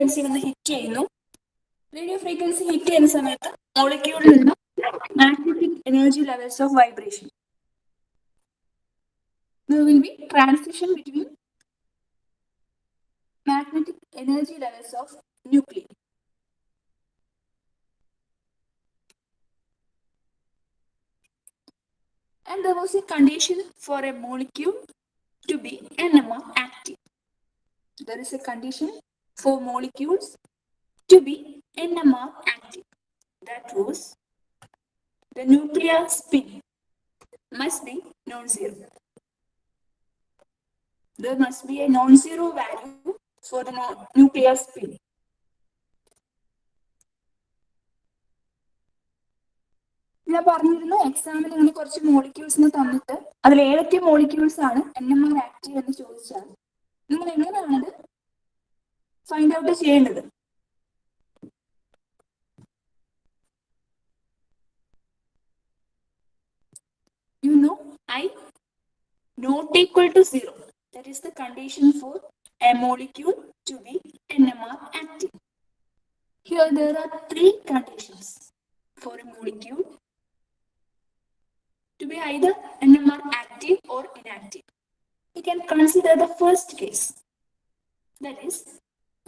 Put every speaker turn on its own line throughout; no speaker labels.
hit radio frequency hit ചെയ്യുന്ന സമയത്ത് മോളിക്യൂളിലുള്ള magnetic energy levels of vibration. There will be transition between magnetic energy levels of nuclei. And there was a condition for a molecule to be NMR active. There is a condition for molecules to be NMR active. That was the nuclear spin must be non-zero. There must be a non-zero value for the nuclear spin. ഞാൻ പറഞ്ഞിരുന്നു എക്സാമിൽ നിങ്ങൾ കുറച്ച് മോളിക്യൂൾസിനെ തന്നിട്ട് അതിൽ ഏതൊക്കെ molecules ആണ് NMR active എന്ന് ചോദിച്ചാൽ നിങ്ങൾ എങ്ങനെയാണത് ഫൈൻഡ് ഔട്ട് ചെയ്യേണ്ടത്? You know, I not equal to 0. That is the condition for a molecule to be NMR active. Here there are 3 conditions for a molecule to be either NMR active or inactive. We can consider the first case. That is,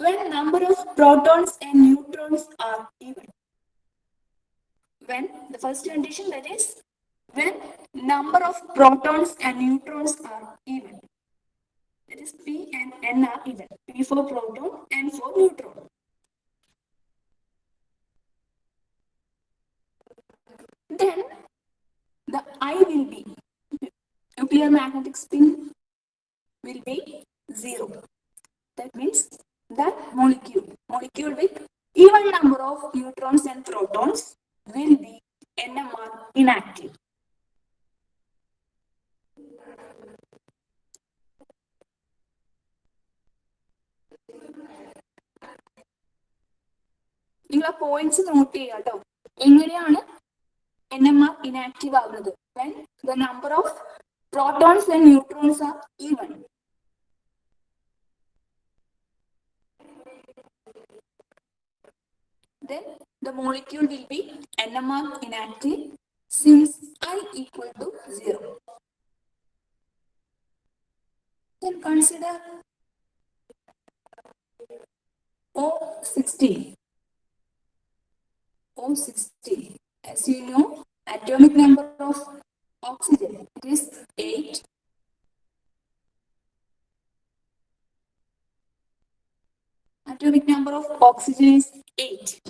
when number of protons and neutrons are even. When the first condition, that is, when number of protons and neutrons are even. That is, P and N are even. P for proton and for neutron. Then the I will be, nuclear magnetic spin will be 0. That means that molecule with even number of neutrons and protons will be NMR inactive. നിങ്ങൾ ആ points not ചെയ്യുക കേട്ടോ. എങ്ങനെയാണ് NMR inactive ആകുന്നത്? When the number of protons and neutrons are even. Then the molecule will be NMR inactive since I equal to 0. Then consider O16. O16. As you know, atomic number of oxygen, it is 8. Atomic number of oxygen is 8.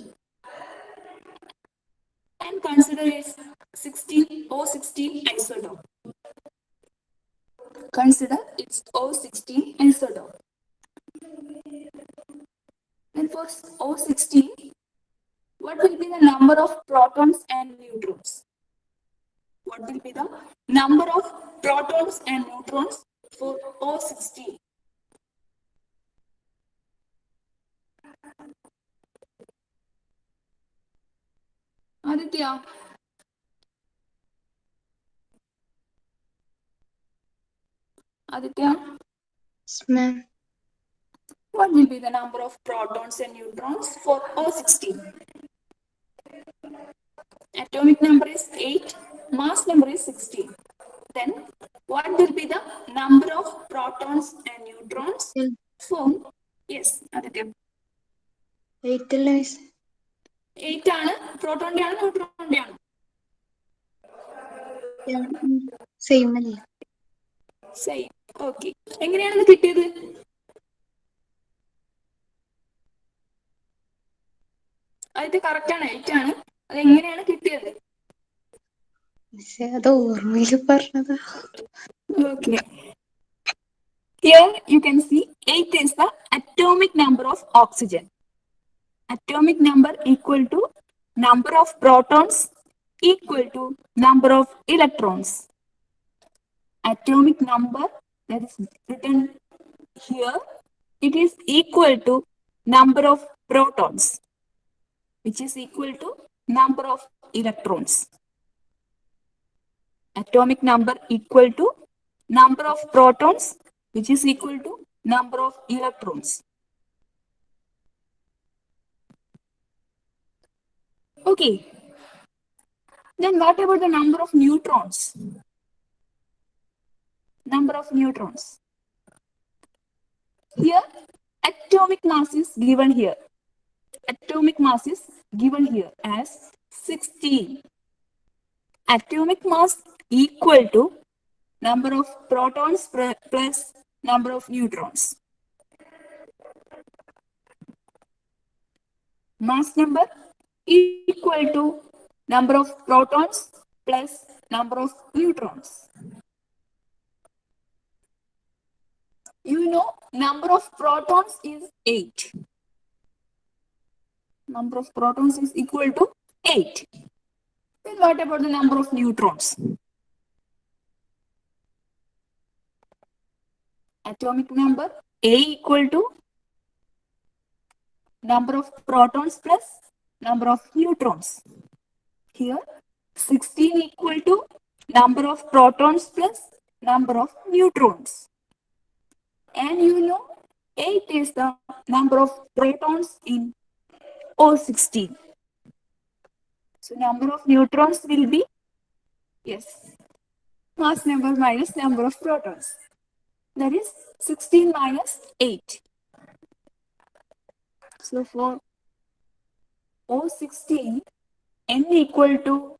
And consider its 16 isotope. Consider its O16 isotope. Then for O16, what will be the number of protons and neutrons? What will be the number of protons and neutrons for O16? Aditya. Aditya?
Yes, ma'am.
What will be the number of protons and neutrons for O16? Atomic number is 8, mass number is 16. Then what will be the number of protons and neutrons for, yes, Aditya?
8 അല്ലേ?
8 ആണ്. പ്രോട്ടോന്റെ ആണ് ന്യൂട്രോണിന്റെ ആണ്?
Same അല്ലേ?
Same. Okay. എങ്ങനെയാണ് ഇത് കിട്ടിയത്? അത് correct ആണ്, 8 ആണ്. അത് എങ്ങനെയാണ് കിട്ടിയത്?
അത് ഓർമ്മയിൽ പറഞ്ഞതാ.
Okay. Here you can see 8 is the atomic number of oxygen. Atomic number equal to number of protons equal to number of electrons. Atomic number that is written here, it is equal to number of protons, which is equal to number of electrons. Atomic number equal to number of protons, which is equal to number of electrons. Okay. Then what about the number of neutrons? Number of neutrons. Here, atomic mass is given here. Atomic mass is given here as 16. Atomic mass equal to number of protons plus number of neutrons. Mass number equal to number of protons plus number of neutrons. You know, number of protons is 8. Number of protons is equal to 8. Then what about the number of neutrons? Atomic number A equal to number of protons plus number of neutrons. Here 16 equal to number of protons plus number of neutrons. And you know 8 is the number of protons in O16. So number of neutrons will be, yes, mass number minus number of protons. That is 16 minus 8. So for O16, n equal to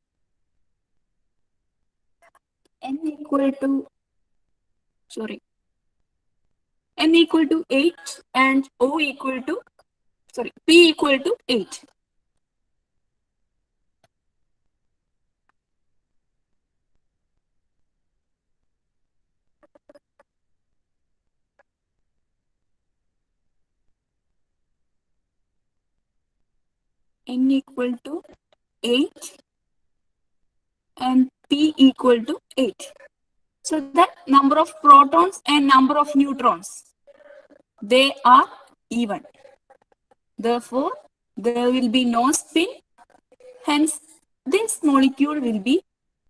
n equal to 8 and P equal to 8. N equal to 8 and P equal to 8. So that number of protons and number of neutrons, they are even. Therefore, there will be no spin. Hence, this molecule will be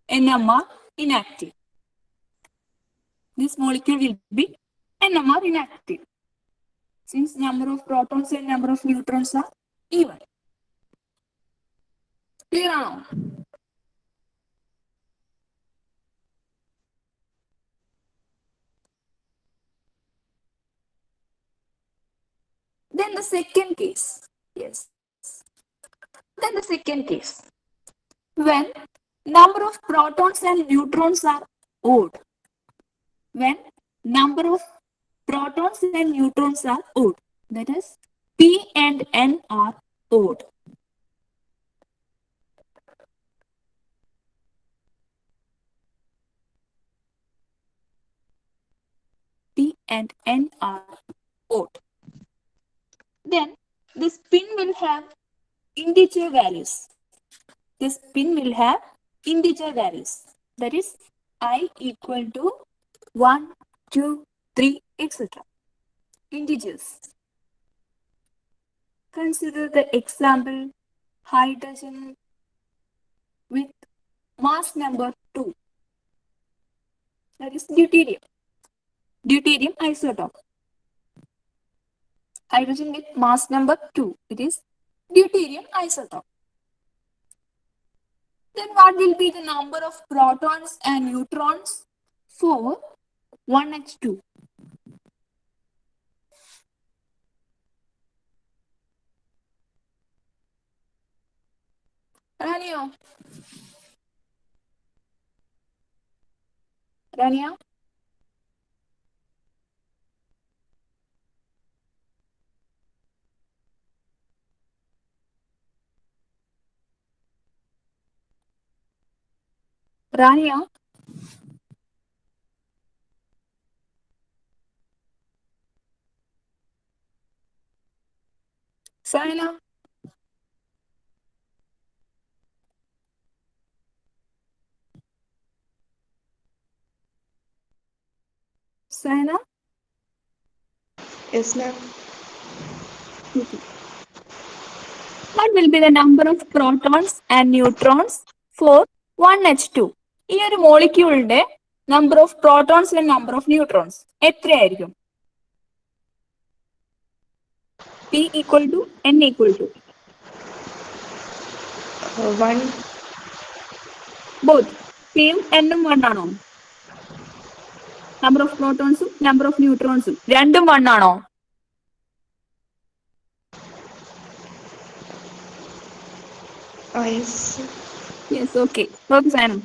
NMR inactive. This molecule will be NMR inactive. Since number of protons and number of neutrons are even. Clear now? Then the second case. Yes. Then the second case. When number of protons and neutrons are odd. When number of protons and neutrons are odd. That is, P and N are odd. P and N are odd. Then the spin will have integer values. The spin will have integer values. That is, I equal to 1, 2, 3, etc. Integers. Consider the example hydrogen with mass number 2. That is deuterium. Deuterium isotope. Hydrogen with mass number 2. It is deuterium isotope. Then what will be the number of protons and neutrons for 1H2? Rania? Rania? Rania? Saina? Saina?
Yes, ma'am.
Okay. What will be the number of protons and neutrons for 1H2? ഈ ഒരു മോളിക്യൂളിന്റെ number of protons and number of neutrons എത്രയായിരിക്കും? P equal to N equal to
One.
Both. Pയും N ഉം 1 ആണോ? Number of പ്രോട്ടോൺസും number of ന്യൂട്രോൺസും രണ്ടും 1 ആണോ?
Yes.
Yes, okay. Okay, Sanam.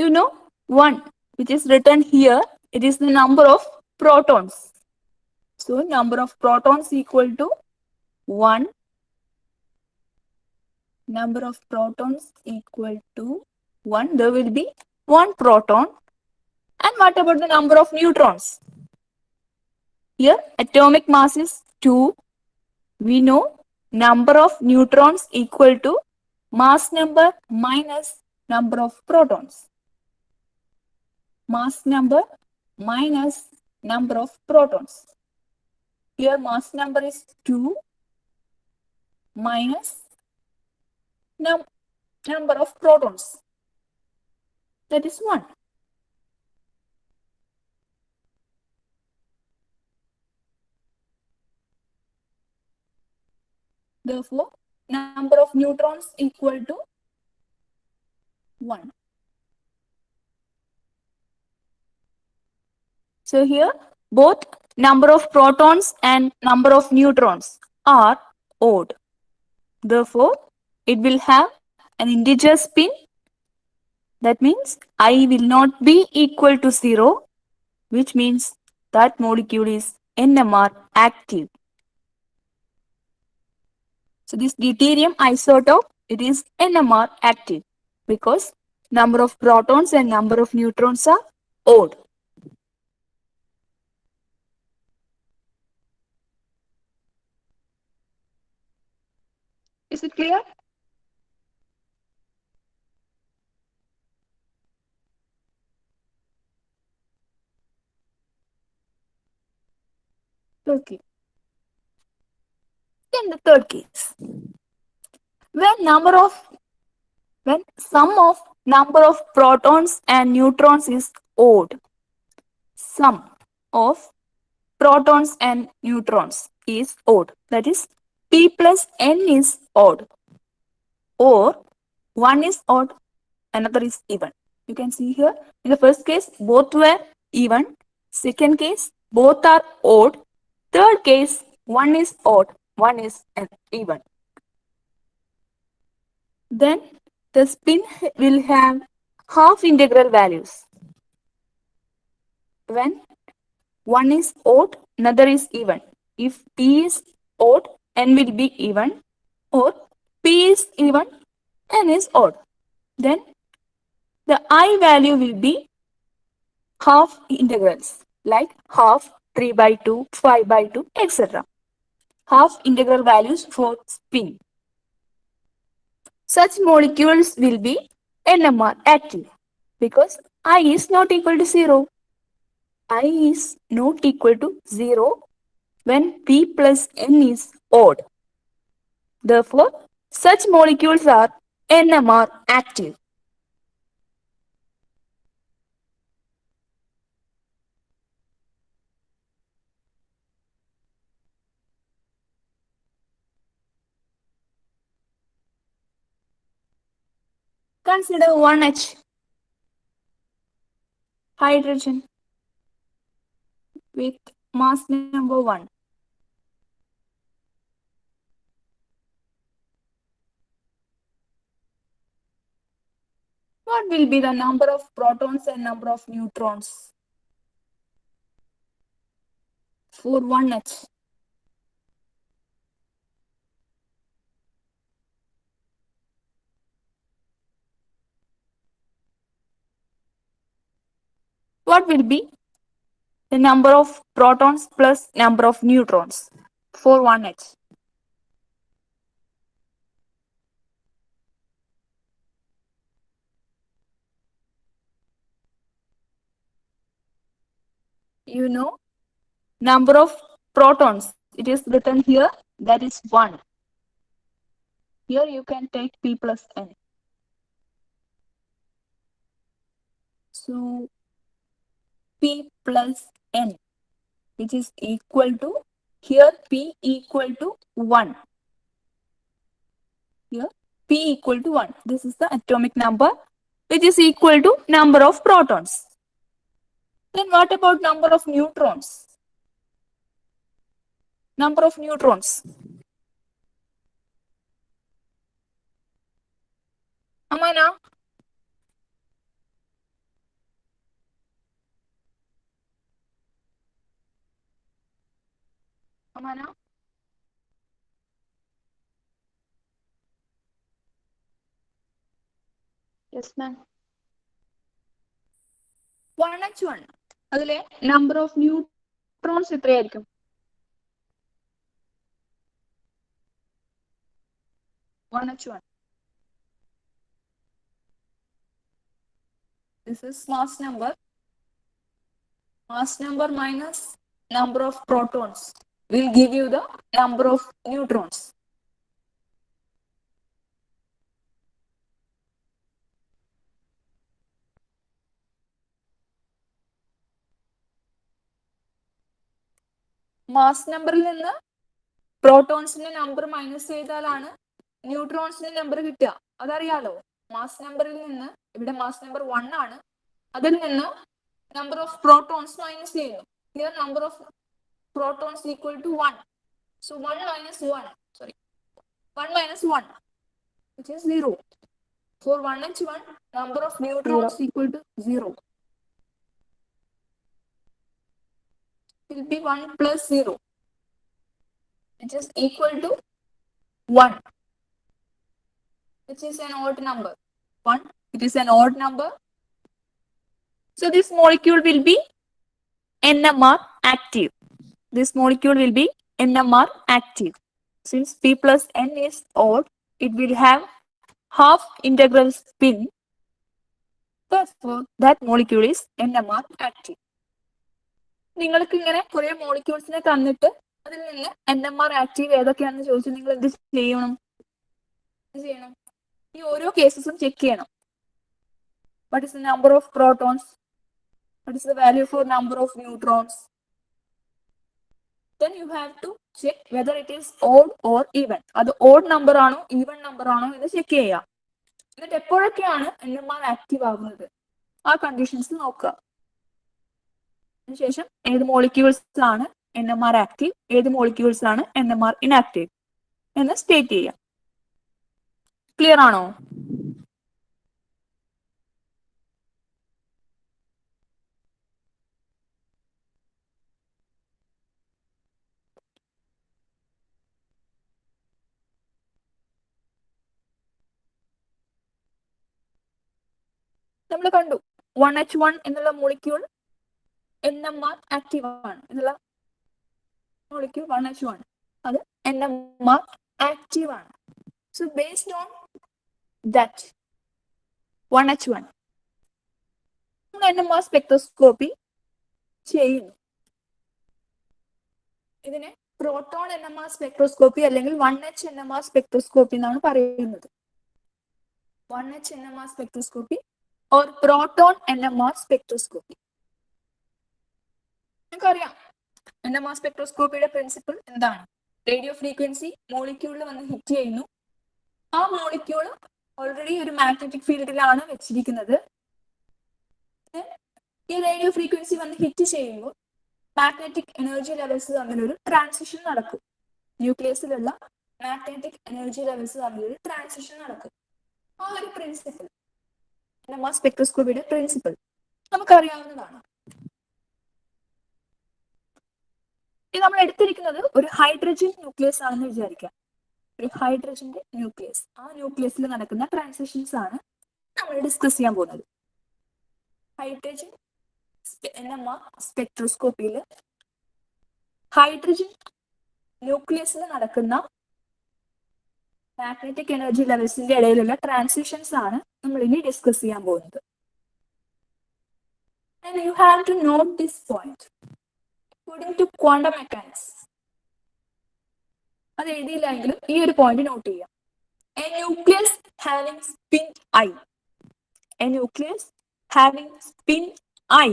You know, 1, which is written here, it is the number of protons. So, number of protons equal to 1. Number of protons equal to 1. There will be 1 proton. And what about the number of neutrons? Here, atomic mass is 2. We know number of neutrons equal to mass number minus number of protons. Mass number minus number of protons. Here mass number is 2 minus number of protons. That is 1. Therefore, number of neutrons equal to 1. So here, both number of protons and number of neutrons are odd. Therefore, it will have an integer spin. That means I will not be equal to 0, which means that molecule is NMR active. So this deuterium isotope, it is NMR active because number of protons and number of neutrons are odd. Is it clear? Okay. In the third case, when sum of number of protons and neutrons is odd, sum of protons and neutrons is odd. That is, p plus n is odd, or one is odd, another is even. You can see here, in the first case, both were even. Second case, both are odd. Third case, one is odd, one is even. Then the spin will have half integral values. When one is odd, another is even. If p is odd, n will be even, or p is even, n is odd. Then the I value will be half integrals, like half, 3 by 2, 5 by 2, etc. Half integral values for spin. Such molecules will be NMR active because I is not equal to 0. I is not equal to 0 when P plus N is odd. Therefore, such molecules are NMR active. Consider 1H hydrogen with mass number 1. What will be the number of protons and number of neutrons for 1H? What will be the number of protons plus number of neutrons for 1H? You know, number of protons, it is written here, that is 1. Here you can take P plus N. So, P plus N, which is equal to, here P equal to 1. Here P equal to 1. This is the atomic number which is equal to number of protons. Then what about number of neutrons? Number of neutrons. Amana? Amana?
Yes, ma'am.
1H1. അതിലെ number of neutrons എത്രയായിരിക്കും? 1H1. This is mass number. Mass number minus number of protons will give you the number of neutrons. Mass number നിന്ന് പ്രോട്ടോൺസിന്റെ number minus ചെയ്താലാണ് ന്യൂട്രോൺസിന്റെ number കിട്ടുക. അതറിയാലോ. Mass നമ്പറിൽ നിന്ന് ഇവിടെ mass number 1 ആണ്. അതിൽ നിന്ന് നമ്പർ ഓഫ് പ്രോട്ടോൺസ് മൈനസ് ചെയ്യുന്നു. Here number of protons equal to 1. So 1 minus 1 which is 0. For 1H1 number of neutrons equal to 0. Will be 1 plus 0 which is equal to 1, which is an odd number. 1, it is an odd number. So this molecule will be NMR active. This molecule will be NMR active. Since P plus N is odd, it will have half integral spin. Therefore, that molecule is NMR active. നിങ്ങൾക്ക് ഇങ്ങനെ കുറെ മോളിക്യൂൾസിനെ തന്നിട്ട് അതിൽ നിന്ന് NMR active ഏതൊക്കെയാണെന്ന് ചോദിച്ചാൽ നിങ്ങൾ എന്ത് ചെയ്യണം? ഈ ഓരോ കേസസും ചെക്ക് ചെയ്യണം. What is the number of protons? What is the value for number of neutrons? Then you have to check whether it is odd or even. അത് odd number ആണോ even number ആണോ എന്ന് ചെക്ക് ചെയ്യുക. എന്നിട്ട് എപ്പോഴൊക്കെയാണ് NMR active ആകുന്നത് ആ conditions നോക്കുക. അതിനുശേഷം ഏത് മോളിക്യൂൾസ് ആണ് NMR ആക്റ്റീവ്, ഏത് മോളിക്യൂൾസ് ആണ് NMR ഇനാക്റ്റീവ് എന്ന് സ്റ്റേറ്റ് ചെയ്യാം. ക്ലിയർ ആണോ? നമ്മൾ കണ്ടു 1H1 എന്നുള്ള മോളിക്യൂൾ NMR ആക്റ്റീവ് ആണ് എന്നുള്ള മോളിക്യൂൾ 1H1 അത് NMR ആക്റ്റീവ് ആണ്. So based on that 1H1 നമ്മൾ NMR സ്പെക്ട്രോസ്കോപ്പി ചെയ്യുന്നു. ഇതിനെ പ്രോട്ടോൺ NMR സ്പെക്ട്രോസ്കോപ്പി അല്ലെങ്കിൽ 1H NMR സ്പെക്ട്രോസ്കോപ്പി എന്നാണ് പറയുന്നത്. 1H NMR spectroscopy or proton NMR spectroscopy. നിങ്ങൾക്കറിയാം NMR സ്പെക്ട്രോസ്കോപ്പിയുടെ പ്രിൻസിപ്പിൾ എന്താണ്? റേഡിയോ ഫ്രീക്വൻസി മോളിക്യൂളിൽ വന്ന് ഹിറ്റ് ചെയ്യുന്നു. ആ മോളിക്യൂൾ ഓൾറെഡി ഒരു മാഗ്നറ്റിക് ഫീൽഡിലാണ് വെച്ചിരിക്കുന്നത്. ഈ റേഡിയോ ഫ്രീക്വൻസി വന്ന് ഹിറ്റ് ചെയ്യുമ്പോൾ മാഗ്നറ്റിക് എനർജി ലെവൽസ് തമ്മിലൊരു ട്രാൻസിഷൻ നടക്കും. ന്യൂക്ലിയസിലുള്ള മാഗ്നറ്റിക് എനർജി ലെവൽസ് തമ്മിലൊരു ട്രാൻസിഷൻ നടക്കും. ആ ഒരു പ്രിൻസിപ്പിൾ NMR സ്പെക്ട്രോസ്കോപ്പിയുടെ പ്രിൻസിപ്പിൾ നമുക്കറിയാവുന്നതാണ്. ഇത് നമ്മൾ എടുത്തിരിക്കുന്നത് ഒരു ഹൈഡ്രജൻ ന്യൂക്ലിയസ് ആണെന്ന് വിചാരിക്കാം. ഒരു ഹൈഡ്രജന്റെ ന്യൂക്ലിയസ്. ആ ന്യൂക്ലിയസിൽ നടക്കുന്ന ട്രാൻസിഷൻസ് ആണ് നമ്മൾ ഡിസ്കസ് ചെയ്യാൻ പോകുന്നത്. ഹൈഡ്രജൻ NMR സ്പെക്ട്രോസ്കോപ്പിയിൽ ഹൈഡ്രജൻ ന്യൂക്ലിയസിൽ നടക്കുന്ന മാഗ്നറ്റിക് എനർജി ലെവൽസിന്റെ ഇടയിലുള്ള ട്രാൻസിഷൻസ് ആണ് നമ്മൾ ഇനി ഡിസ്കസ് ചെയ്യാൻ പോകുന്നത്. And you have to note this point according to quantum mechanics. അത് എഴുതിയില്ലെങ്കിലും ഈ ഒരു പോയിന്റ് നോട്ട് ചെയ്യാം. A nucleus having spin I. A nucleus having spin I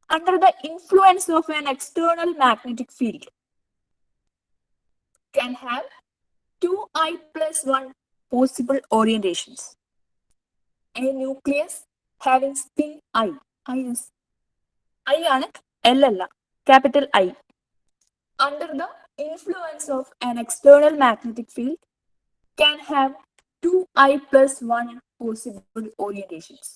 under the influence of an external magnetic field can have 2i plus 1 possible orientations. A nucleus having spin I. I is I ആണ് L അല്ല capital I. Under the influence of an external magnetic field can have 2i plus 1 possible orientations.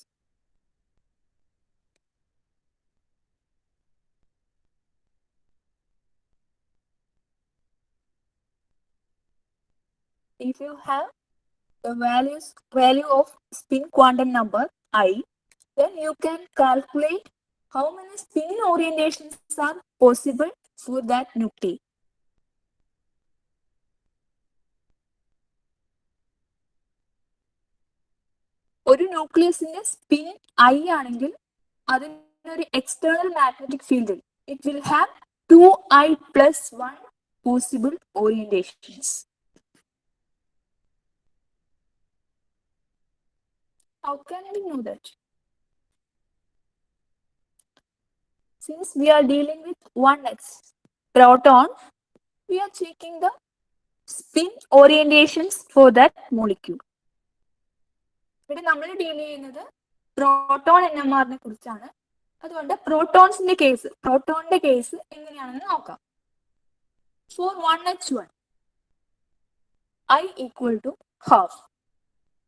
If you have the value of spin quantum number I, then you can calculate how many spin orientations are possible for that nuclei. ഒരു ന്യൂക്ലിയസിന്റെ spin I ആണെങ്കിൽ അതിനൊരു external magnetic ഫീൽഡിൽ it will have 2i plus 1 possible orientations. How can we know that? Since we are dealing with 1h proton, we are checking the spin orientations for that molecule. ഇവിടെ നമ്മൾ deal ചെയ്യുന്നത് proton NMRനെ കുറിച്ചാണ്. അതുകൊണ്ട് പ്രോട്ടോണിന്റെ case എങ്ങനെയാണെന്ന് നോക്കാം. For 1h1, I equal to half.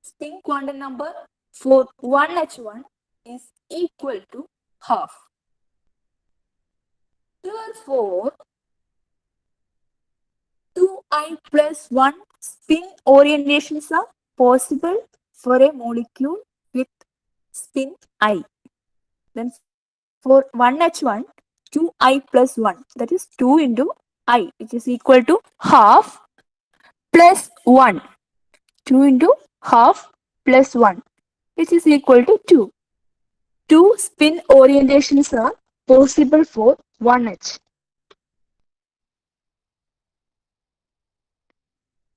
Spin quantum number for 1h1 is equal to half. Therefore, 2i plus 1 spin orientations are possible for a molecule with spin I. Then for 1h1, 2i plus 1, that is 2 into I, which is equal to half plus 1. 2 into half plus 1, which is equal to 2. 2 spin orientations are possible for 1h.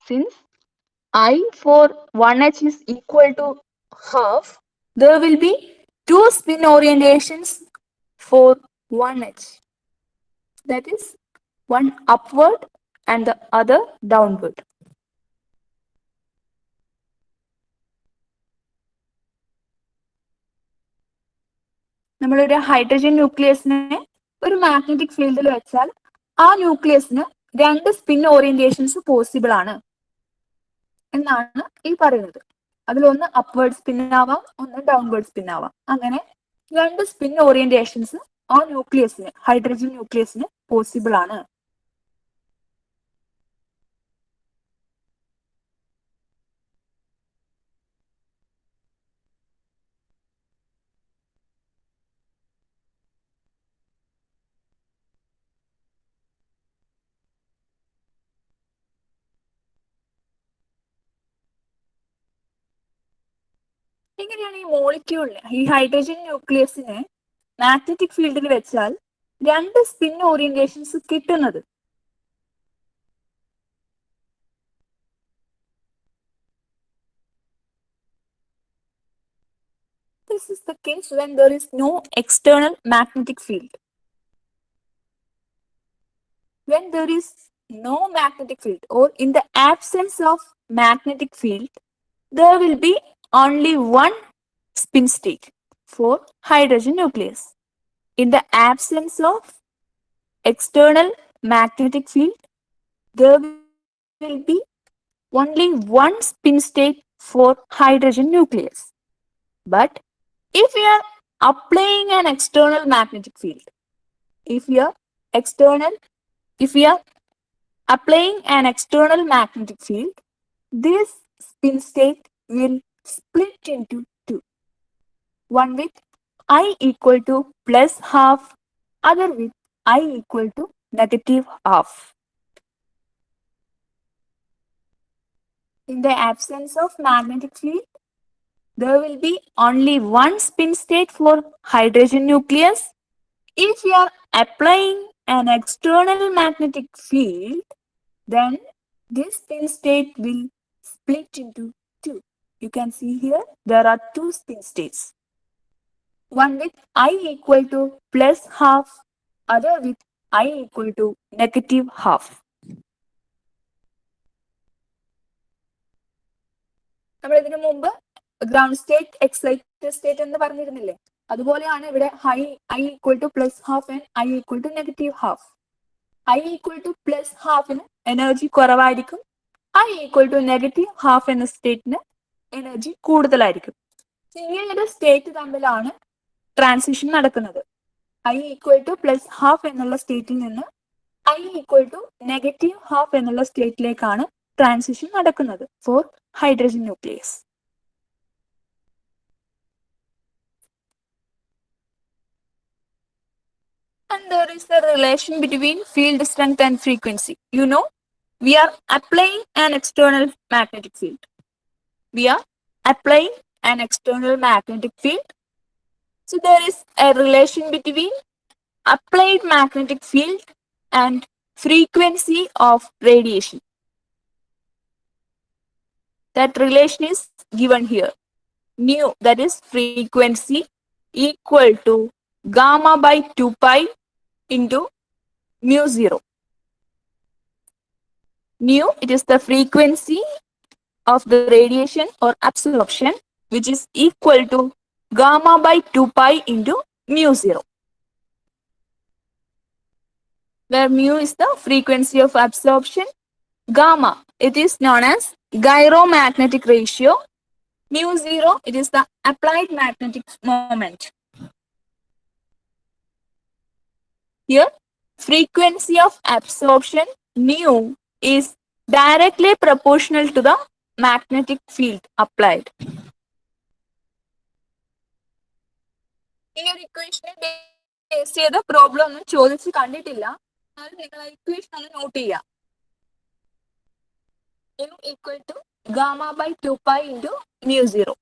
Since I for 1h is equal to half, there will be 2 spin orientations for 1h. That is one upward and the other downward. നമ്മളൊരു hydrogen ന്യൂക്ലിയസിനെ ഒരു magnetic ഫീൽഡിൽ വെച്ചാൽ ആ ന്യൂക്ലിയസിന് 2 spin orientations possible ആണ് എന്നാണ് ഈ പറയുന്നത്. അതിലൊന്ന് അപ്വേർഡ് സ്പിൻ ആവാം, ഒന്ന് ഡൗൺവേർഡ് സ്പിൻ ആവാം. അങ്ങനെ 2 സ്പിൻ ഓറിയന്റേഷൻസ് ആ ന്യൂക്ലിയസിന്, ഹൈഡ്രജൻ ന്യൂക്ലിയസിന് പോസിബിൾ ആണ്. എങ്ങനെയാണ് ഈ മോളിക്യൂളിന്, ഈ ഹൈഡ്രജൻ ന്യൂക്ലിയസിനെ മാഗ്നറ്റിക് ഫീൽഡിൽ വെച്ചാൽ 2 സ്പിൻ ഓറിയന്റേഷൻസ് കിട്ടുന്നത്? This is the case when there is no external magnetic field. When there is no magnetic field, or in the absence of magnetic field, there will be only one spin state for hydrogen nucleus. In the absence of external magnetic field, there will be only one spin state for hydrogen nucleus. But if we are applying an external magnetic field, if we are applying an external magnetic field, this spin state will split into two. One with I equal to plus half, other with I equal to negative half. In the absence of magnetic field, there will be only one spin state for hydrogen nucleus. If we are applying an external magnetic field, then this spin state will split into two. You can see here there are 2 spin states. One with I equal to plus half, other with I equal to negative half. നമ്മൾ ഇതിനു മുമ്പ് ground state excited state എന്ന് പറഞ്ഞിരുന്നില്ലേ, അതുപോലെയാണ് ഇവിടെ I equal to plus half and I equal to negative half. I equal to plus ഹാഫിന് energy കുറവായിരിക്കും, I equal to negative half എന്ന സ്റ്റേറ്റിന് എനർജി കൂടുതലായിരിക്കും. ഇങ്ങനൊരു സ്റ്റേറ്റ് തമ്മിലാണ് ട്രാൻസിഷൻ നടക്കുന്നത്. I equal to plus half എന്നുള്ള സ്റ്റേറ്റിൽ നിന്ന് I equal to negative half എന്നുള്ള സ്റ്റേറ്റിലേക്കാണ് ട്രാൻസിഷൻ നടക്കുന്നത് for hydrogen nucleus. And there is a relation between field strength and frequency. You know, we are applying an external magnetic field. We are applying an external magnetic field. So there is a relation between applied magnetic field and frequency of radiation. That relation is given here. Nu, that is frequency, equal to gamma by 2 pi into mu 0. Nu, it is the frequency of the radiation or absorption, which is equal to gamma by 2 pi into mu 0. Where mu is the frequency of absorption, gamma, it is known as gyromagnetic ratio, mu 0, it is the applied magnetic moment. Here, frequency of absorption, mu, is directly proportional to the magnetic field applied. ഈ ഒരു ഇക്വേഷനെ base ചെയ്ത problem ഒന്നും ചോദിച്ച് കണ്ടിട്ടില്ല, അത് നിങ്ങൾ equation ഒന്ന് not ചെയ്യുക. mu equal to gamma by 2 pi into mu 0.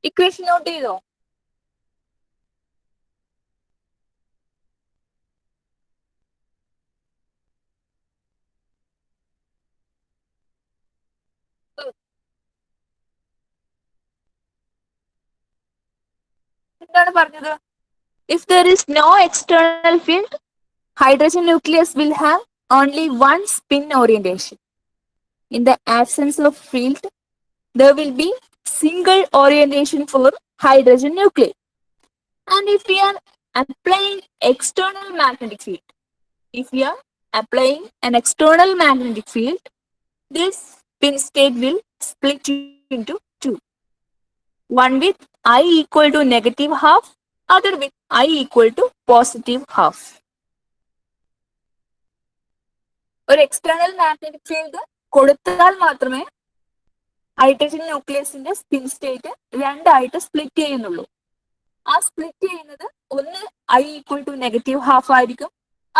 Equation note ചെയ്തോ? എന്താണ് പറഞ്ഞത്? If there is no external field, hydrogen nucleus will have only one spin orientation. In the absence of field, there will be single orientation for hydrogen nuclei. And if we are applying external magnetic field, if we are applying an external magnetic field, this spin state will split into two. One with I equal to negative half, other with I equal to positive half. ഒരു external magnetic field കൊടുത്താൽ മാത്രമേ hydrogen ന്യൂക്ലിയസിന്റെ spin state രണ്ടായിട്ട് split ചെയ്യുന്നുള്ളൂ. ആ split ചെയ്യുന്നത് ഒന്ന് I equal to negative half ആയിരിക്കും,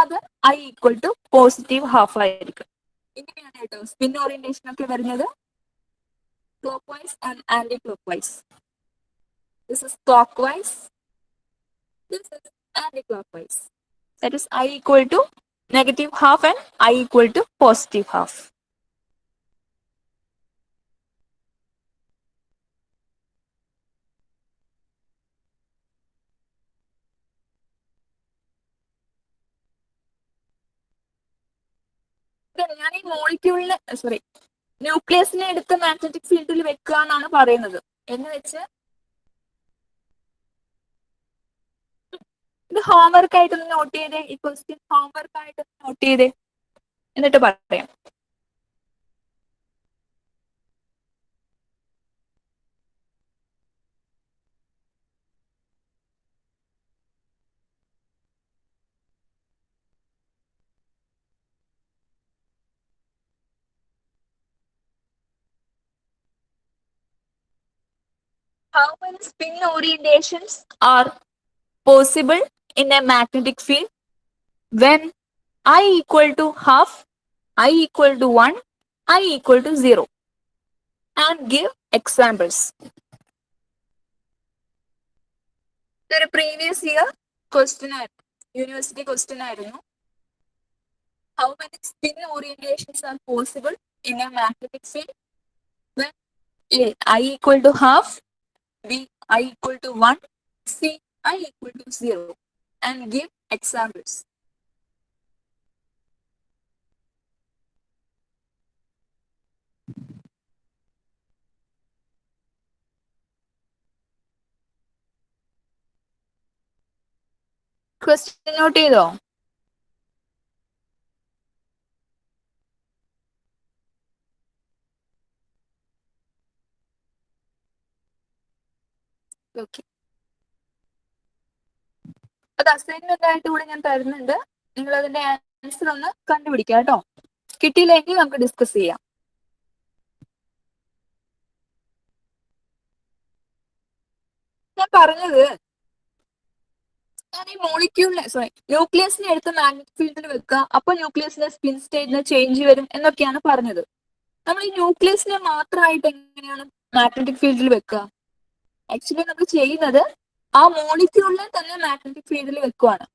അത് I equal to positive half ആയിരിക്കും. ഇങ്ങനെയാണ് കേട്ടോ സ്പിൻ ഓറിയന്റേഷൻ ഒക്കെ വരുന്നത്, clockwise and anti clock vice. This is clock vice, this is anticlockwise. That is I equal to negative half and I equal to positive half. ഞാൻ ഈ മോളിക്യൂളിന് ന്യൂക്ലിയസിനെ എടുത്ത് magnetic ഫീൽഡിൽ വെക്കുക എന്നാണ് പറയുന്നത്. എന്ന് വെച്ച് ഇത് ഹോംവർക്ക് ആയിട്ടൊന്ന് നോട്ട് ചെയ്തേ, ഈ ക്വസ്റ്റ്യൻ ഹോംവർക്ക് ആയിട്ട് നോട്ട് ചെയ്തേ, എന്നിട്ട് പറയാം. How many spin orientations are possible in a magnetic field when I equal to half I equal to 1, I equal to 0, and give examples. ഇതൊരു പ്രീവിയസ് ഇയർ ക്വസ്റ്റ്യൻ ആയിരുന്നു, university question ആയിരുന്നു. How many spin orientations are possible in a magnetic field when A I equal to half, B I equal to 1, C I equal to 0, and give examples. Question note ചെയ്തോ? Okay, അത് assignment ആയിട്ട് കൂടെ ഞാൻ തരുന്നുണ്ട്. നിങ്ങൾ അതിന്റെ answer ഒന്ന് കണ്ടുപിടിക്കുക കേട്ടോ. കിട്ടിയില്ലെങ്കിൽ നമുക്ക് ഡിസ്കസ് ചെയ്യാം. ഞാൻ പറഞ്ഞത്, ഞാൻ ഈ മോളിക്യൂളിനെ ന്യൂക്ലിയസിനെ എടുത്ത് മാഗ്നറ്റിക് ഫീൽഡിൽ വെക്കുക, അപ്പൊ ന്യൂക്ലിയസിന്റെ സ്പിൻ സ്റ്റേറ്റിന് ചേഞ്ച് വരും എന്നൊക്കെയാണ് പറഞ്ഞത്. നമ്മൾ ഈ ന്യൂക്ലിയസിനെ മാത്രമായിട്ട് എങ്ങനെയാണ് മാഗ്നറ്റിക് ഫീൽഡിൽ വെക്കുക? ആക്ച്വലി നമ്മൾ ചെയ്യുന്നത് ആ മോളിക്യൂളിനെ തന്നെ മാഗ്നറ്റിക് ഫീൽഡിൽ വെക്കുവാണ്.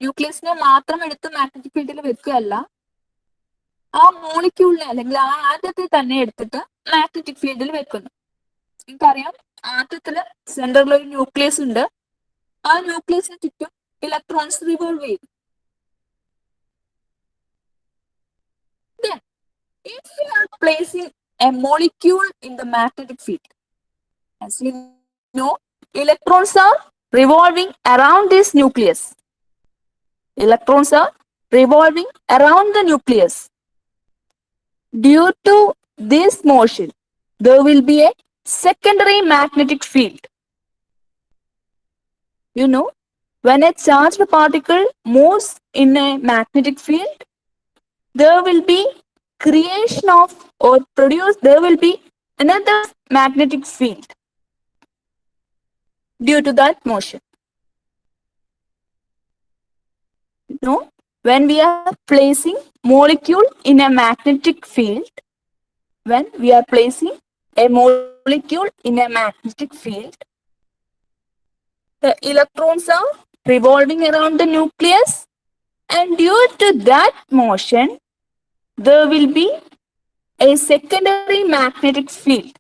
ന്യൂക്ലിയസിനെ മാത്രം എടുത്ത് മാഗ്നറ്റിക് ഫീൽഡിൽ വെക്കുകയല്ല, ആ മോളിക്യൂളിനെ അല്ലെങ്കിൽ ആ ആറ്റത്തെ തന്നെ എടുത്തിട്ട് മാഗ്നറ്റിക് ഫീൽഡിൽ വെക്കുന്നു. നിങ്ങൾക്കറിയാം, ആറ്റത്തില് സെന്ററിൽ ഒരു ന്യൂക്ലിയസ് ഉണ്ട്. ആ ന്യൂക്ലിയസിന് ചുറ്റും ഇലക്ട്രോൺസ് റിവോൾവ് ചെയ്യും. Then, if we are placing a molecule in the magnetic field, as we know, electrons are revolving around this nucleus. Electrons are revolving around the nucleus. Due to this motion, there will be a secondary magnetic field. You know, when a charged particle moves in a magnetic field, there will be creation of or there will be another magnetic field due to that motion. You know, when we are placing molecule in a magnetic field, when we are placing a molecule in a magnetic field, the electrons are revolving around the nucleus, and due to that motion, there will be a secondary magnetic field.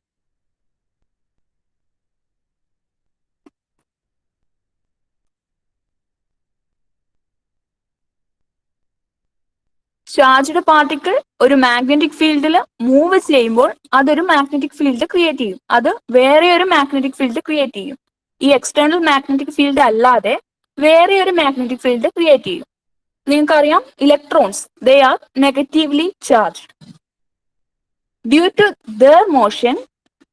Charged particle ഒരു magnetic ഫീൽഡിൽ move ചെയ്യുമ്പോൾ അതൊരു magnetic field create ചെയ്യും. അത് വേറെ ഒരു magnetic field create ചെയ്യും. ഈ എക്സ്റ്റേണൽ മാഗ്നറ്റിക് ഫീൽഡ് അല്ലാതെ വേറെ ഒരു മാഗ്നറ്റിക് ഫീൽഡ് ക്രിയേറ്റ് ചെയ്യും. നിങ്ങൾക്കറിയാം, electrons they are negatively charged. Due to their motion,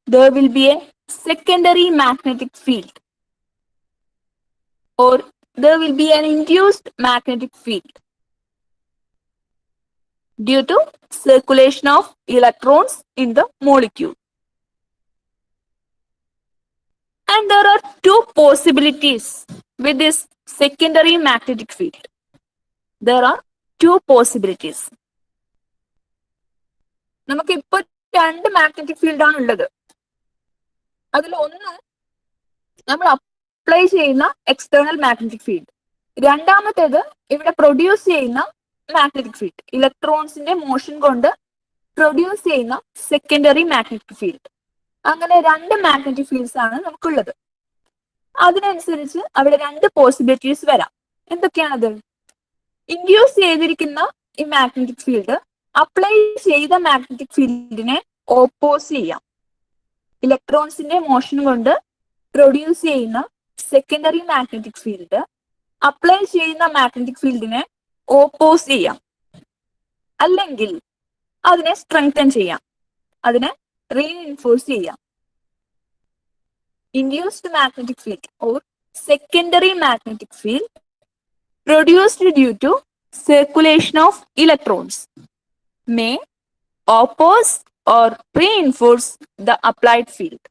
there will be a secondary magnetic field, or there will be an induced magnetic field due to circulation of electrons in the molecule. And there are two possibilities with this secondary magnetic field. There are two possibilities. നമുക്ക് ഇപ്പോൾ രണ്ട് magnetic field ആണ് ഉള്ളത്. അതിൽ ഒന്ന് നമ്മൾ apply ചെയ്യുന്ന external magnetic field, രണ്ടാമത്തേത് ഇവിടെ പ്രൊഡ്യൂസ് ചെയ്യുന്ന മാഗ്നറ്റിക് ഫീൽഡ്, ഇലക്ട്രോൺസിന്റെ മോഷൻ കൊണ്ട് പ്രൊഡ്യൂസ് ചെയ്യുന്ന സെക്കൻഡറി മാഗ്നറ്റിക് ഫീൽഡ്. അങ്ങനെ രണ്ട് മാഗ്നറ്റിക് ഫീൽഡ്സ് ആണ് നമുക്കുള്ളത്. അതിനനുസരിച്ച് അവിടെ രണ്ട് പോസിബിലിറ്റീസ് വരാം. എന്തൊക്കെയാണത്? ഇൻഡ്യൂസ് ചെയ്തിരിക്കുന്ന ഈ മാഗ്നറ്റിക് ഫീൽഡ് അപ്ലൈ ചെയ്ത മാഗ്നറ്റിക് ഫീൽഡിനെ ഓപ്പോസ് ചെയ്യാം. ഇലക്ട്രോൺസിന്റെ മോഷൻ കൊണ്ട് പ്രൊഡ്യൂസ് ചെയ്യുന്ന സെക്കൻഡറി മാഗ്നറ്റിക് ഫീൽഡ് അപ്ലൈ ചെയ്യുന്ന മാഗ്നറ്റിക് ഫീൽഡിനെ ഓപ്പോസ് ചെയ്യാം. അല്ലെങ്കിൽ അതിനെ സ്ട്രെങ്തൻ ചെയ്യാം, അതിനെ റീഇൻഫോഴ്സ് ചെയ്യാം. Induced magnetic field or secondary magnetic field produced due to circulation of electrons may oppose or reinforce the applied field.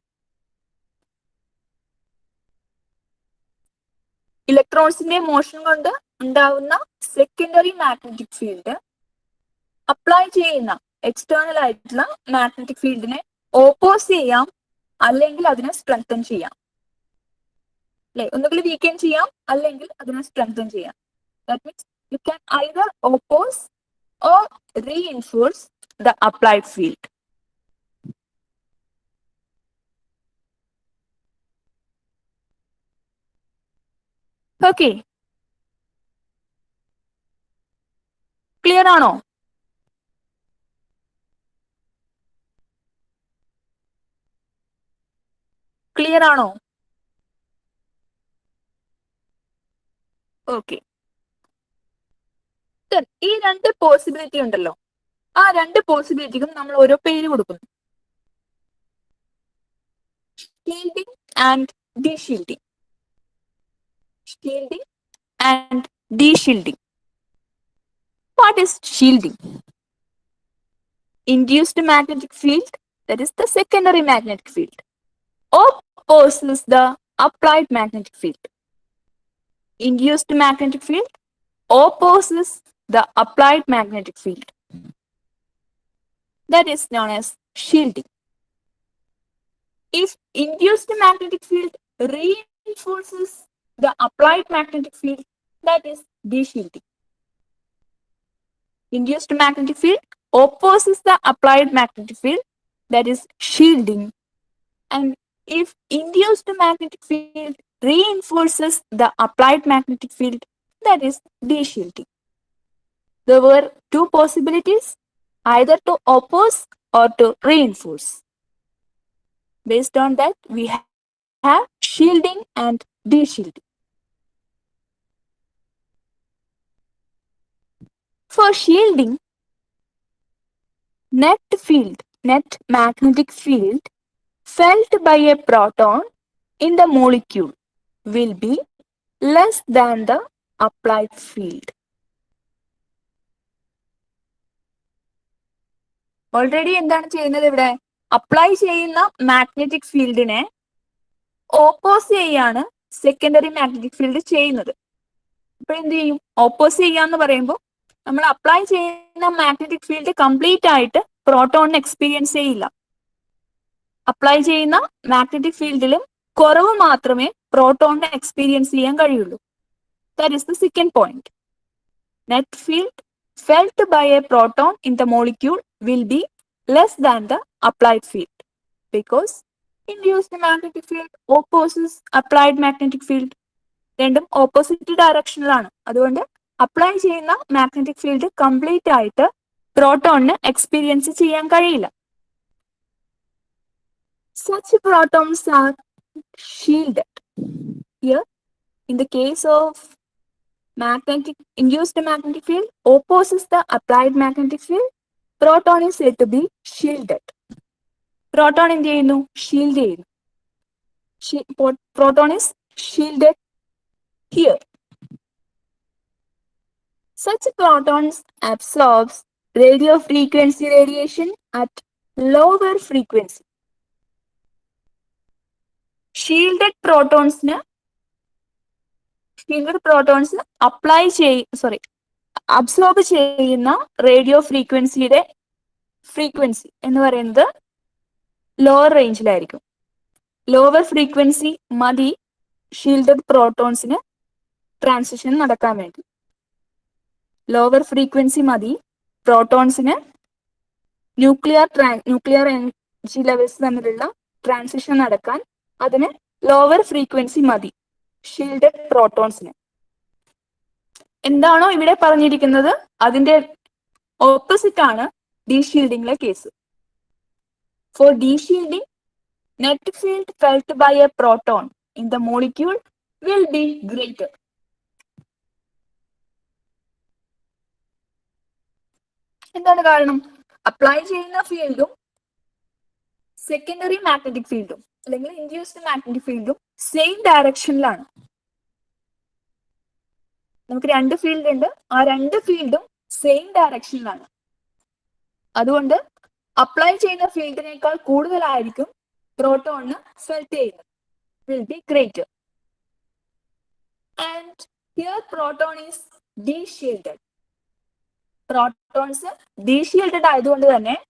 ഇലക്ട്രോൺസിന്റെ മോഷൻ കൊണ്ട് ഉണ്ടാവുന്ന സെക്കൻഡറി മാഗ്നറ്റിക് ഫീൽഡ് അപ്ലൈ ചെയ്യുന്ന എക്സ്റ്റേണൽ ആയിട്ടുള്ള മാഗ്നറ്റിക് ഫീൽഡിനെ ഓപ്പോസ് ചെയ്യാം, അല്ലെങ്കിൽ അതിനെ സ്ട്രെങ്തൻ ചെയ്യാം. അല്ലെ, ഒന്നുകിൽ വീക്കൻ ചെയ്യാം അല്ലെങ്കിൽ അതിനെ സ്ട്രെങ്തൻ ചെയ്യാം. That means you can either oppose or reinforce the applied field. Okay, clear ആണോ? ക്ലിയർ ആണോ? ഓക്കെ, ഈ രണ്ട് പോസിബിലിറ്റി ഉണ്ടല്ലോ, ആ രണ്ട് പോസിബിലിറ്റിക്കും നമ്മൾ ഓരോ പേര് കൊടുക്കുന്നു. Shielding and deshielding. Shielding and de-shielding. What is shielding? Induced magnetic field, that is the secondary magnetic field, opposes the applied magnetic field. Induced magnetic field opposes the applied magnetic field. That is known as shielding. If induced magnetic field reinforces the applied magnetic field, that is de-shielding. Induced magnetic field opposes the applied magnetic field, that is shielding. And if induced magnetic field reinforces the applied magnetic field, that is de-shielding. There were two possibilities, either to oppose or to reinforce. Based on that, we have shielding and de-shielding. For shielding, net magnetic field felt by a proton in the molecule will be less than the applied field. Already എന്താണ് ചെയ്യുന്നത് ഇവിടെ? Apply ചെയ്യുന്ന magnetic ഫീൽഡിനെ oppose ചെയ്യാണ് secondary magnetic field ചെയ്യുന്നത്. അപ്പൊ എന്ത് ചെയ്യും? ഓപ്പോസ് ചെയ്യാന്ന് പറയുമ്പോൾ നമ്മൾ അപ്ലൈ ചെയ്യുന്ന മാഗ്നറ്റിക് ഫീൽഡ് കംപ്ലീറ്റ് ആയിട്ട് പ്രോട്ടോണിന് എക്സ്പീരിയൻസ് ചെയ്യില്ല. അപ്ലൈ ചെയ്യുന്ന മാഗ്നറ്റിക് ഫീൽഡിലും കുറവ് മാത്രമേ പ്രോട്ടോണിന് എക്സ്പീരിയൻസ് ചെയ്യാൻ കഴിയുള്ളൂ. That is the second point. Net field felt by a proton in the molecule will be less than the applied field because induced magnetic field opposes applied magnetic field. രണ്ടും opposite ഡയറക്ഷനിലാണ്. അതുകൊണ്ട് apply ചെയ്യുന്ന magnetic field complete ആയിട്ട് പ്രോട്ടോണിന് experience ചെയ്യാൻ കഴിയില്ല. Such protons are shielded. Here, in the case of induced magnetic field opposes the applied magnetic field, proton is said to be shielded. Proton എന്ത് ചെയ്യുന്നു? Shield ചെയ്യുന്നു. Proton is shielded here. Such protons absorbs radio frequency radiation at lower frequency. Shielded protons absorb ചെയ്യുന്ന radio ഫ്രീക്വൻസിയുടെ frequency എന്ന് പറയുന്നത് lower റേഞ്ചിലായിരിക്കും. Lower frequency മതി shielded പ്രോട്ടോൺസിന് ട്രാൻസിഷൻ നടക്കാൻ വേണ്ടി. ലോവർ ഫ്രീക്വൻസി മതി പ്രോട്ടോൺസിന് ന്യൂക്ലിയർ എനർജി ലെവൽസ് തമ്മിലുള്ള ട്രാൻസിഷൻ നടക്കാൻ. അതിന് ലോവർ ഫ്രീക്വൻസി മതി ഷീൽഡഡ് പ്രോട്ടോൺസിന്. എന്താണോ ഇവിടെ പറഞ്ഞിരിക്കുന്നത് അതിന്റെ ഓപ്പോസിറ്റ് ആണ് ഡീഷീൽഡിംഗിലെ case. For deshielding, net field felt by a proton in the molecule will be greater. എന്താണ് കാരണം? അപ്ലൈ ചെയ്യുന്ന ഫീൽഡും സെക്കൻഡറി മാഗ്നറ്റിക് ഫീൽഡും അല്ലെങ്കിൽ ഇൻഡ്യൂസ്ഡ് മാഗ്നറ്റിക് ഫീൽഡും സെയിം ഡയറക്ഷനിലാണ്. നമുക്ക് രണ്ട് ഫീൽഡ് ഉണ്ട്, ആ രണ്ട് ഫീൽഡും സെയിം ഡയറക്ഷനിലാണ്. അതുകൊണ്ട് അപ്ലൈ ചെയ്യുന്ന ഫീൽഡിനേക്കാൾ കൂടുതലായിരിക്കും പ്രോട്ടോണിന് ഫെൽറ്റ് ചെയ്യുന്നത്. Will be greater. And here proton is deshielded. Protons deshielded ആയതുകൊണ്ട് തന്നെ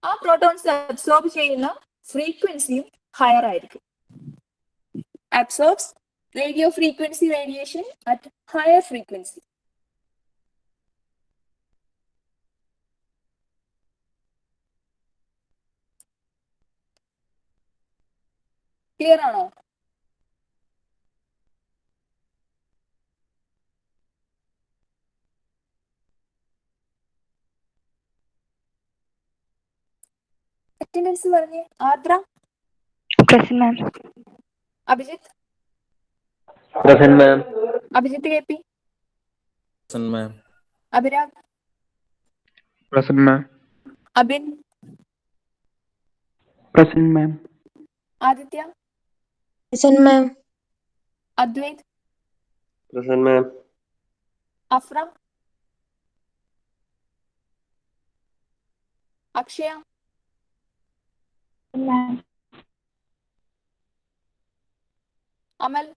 ആ പ്രോട്ടോൺസ് അബ്സോർബ് ചെയ്യുന്ന ഫ്രീക്വൻസിയും ഹയർ ആയിരിക്കും. Absorbs radio frequency radiation at higher frequency. Clear ആണോ? അറ്റൻഡൻസ് പറഞ്ഞേ. Ardra?
Present, ma'am.
Abhijith?
Present, ma'am.
Abhijith K P?
Present, ma'am.
Abhirag?
Present, ma'am.
Abin?
Present, ma'am.
Aditya?
Present, ma'am.
Advaith?
Present, ma'am.
Afra? Akshaya? അമൽ?